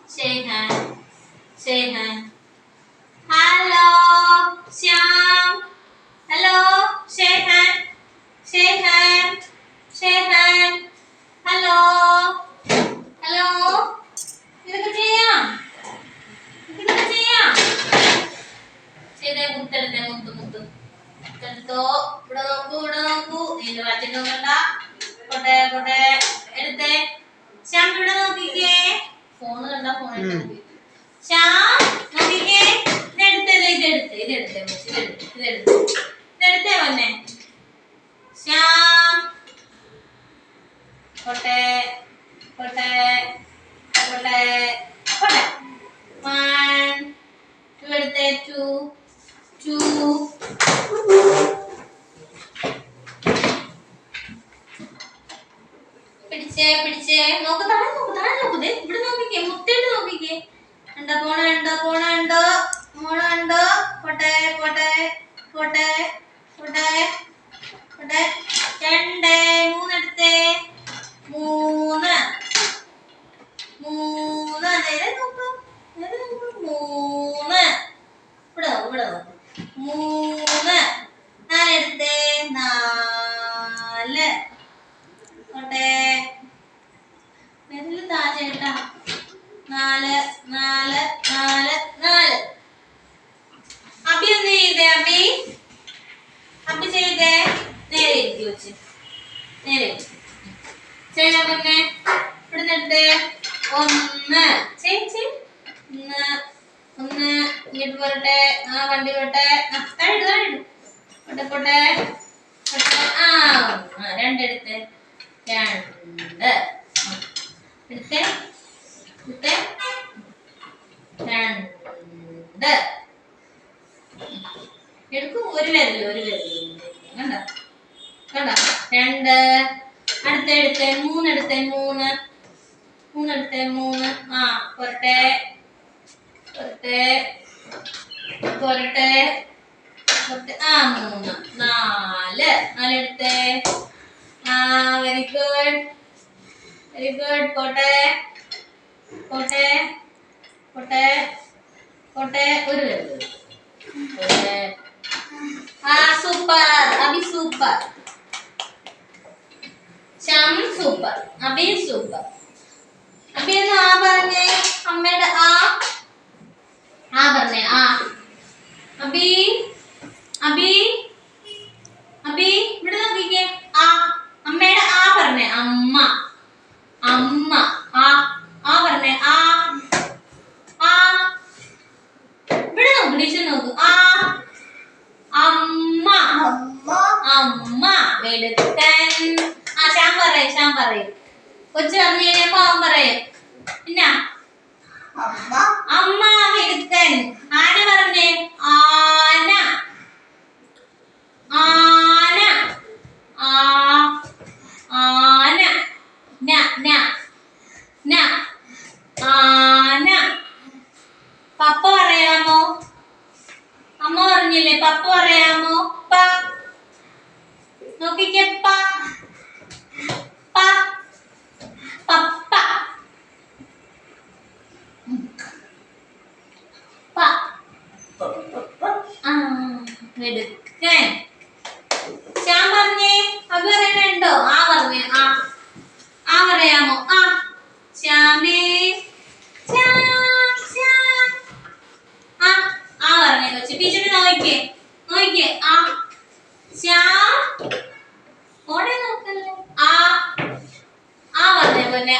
Shake hand. Shake hand. Hello, Shyam. Hello, shake hand. Shake hand. Shake hand. Hello. Hello. ഇതൊക്കെ ചെയ്യാം. ഇതൊക്കെ ചെയ്യാം. ചെയ്തേ മുത്തെടുത്തേ മുത്ത് മുത്ത്. മുത്തെടുത്തോ. ഇവിടെ നോക്കൂ ഇവിടെ നോക്കൂ. നീ വാച്ചിട്ട് നോക്കണ്ട. കൊട്ടെ കൊട്ടെ എടുത്തേ. ശ്യാം ഇവിടെ നോക്കിക്കേ. ഫോണ് കണ്ട ഫോൺ എടുത്ത്. ശ്യാം നോക്കിക്കേ. ഇതെടുത്തേ മോനെ. ശ്യാം കൊട്ടെ കൊട്ടെ കൊട്ടെ കൊട്ടെ. 1 2 എടുത്തേ. 2 പിടിച്ചേ പിടിച്ചേ. നോക്ക് താഴെ നോക്ക് ദേ ഇവിടെ നോക്കിക്കേ. മുത്തേട്ട് നോക്കിക്കേ. ഉണ്ടോ പോണ ഉണ്ടോ. പോട്ടെ പോട്ടെ പോട്ടെ പോട്ടെ പോട്ടെ. 2 3 എടുത്തേ. 3 നേരെ നോക്ക് 3 ഇവിടെ 3 4 എടുത്തേ. 4 പോട്ടെ. നെല്ല് താഴേട്ടാ. 4 അബി എന്ത് ചെയ്തേ? അബി ചെയ്തേ. നേരെ ഇരിക്കു വെച്ച് നേരെ ചെയ്ത പിന്നെ ഇവിടുന്ന് എടുത്തേ. 1 ചേച്ചി 1 ഇങ്ങോട്ട് പോരട്ടെ. ആ വണ്ടി പോട്ടെ. താഴെ പോട്ടെ പോട്ടെ. 2 എടുത്തേ. 2 എടുത്തേ. 2 എടുക്കും. ഒരു വിരല് കണ്ട 2. അടുത്ത 3 എടുത്തേ. 3 പോരട്ടെ പോരട്ടെ പോരട്ടെ പോരട്ടെ. 3 4 എടുത്തേ. വെരി ഗുഡ് പോട്ടെ പോട്ടെ പോട്ടെ പോട്ടെ. ഒരു വിരല് പോട്ടെ. Super. Abi super. Shyam super. Abi super. Abi ഒന്ന് ആ പറഞ്ഞേ. അമ്മയുടെ ആ പറഞ്ഞേ. അബി ഇവിടെ നോക്കിക്കേ. അമ്മയുടെ ആ പറഞ്ഞേ. അമ്മ പറഞ്ഞേ. ഇവിടെ നോക്ക്. ടീച്ചർ നോക്ക്. അമ്മ വെളുക്കൻ. ശ്യാം പറയും. കൊച്ചു പറഞ്ഞു കഴിയുമ്പോ അവൻ പറയും. പിന്നെ അമ്മ വെളുക്കൻ. ആന പറഞ്ഞേ. ആന ആന. പപ്പ പറയാമോ? അമ്മ പറഞ്ഞില്ലേ പപ്പ പറയാമോ? നോക്കിക്കേ. പപ്പ വെളുക്കൻ. ശ്യാം പറഞ്ഞേ. അത് പറയുന്നുണ്ടോ? പറഞ്ഞേ. പറയാമോ? ശ്യാമേ പറഞ്ഞേ കൊച്ചു. ടീച്ചറിനെ നോക്കിക്കേ. ശ്യാം ഓടെ നോക്കല്ലേ. പറഞ്ഞേ പോലെ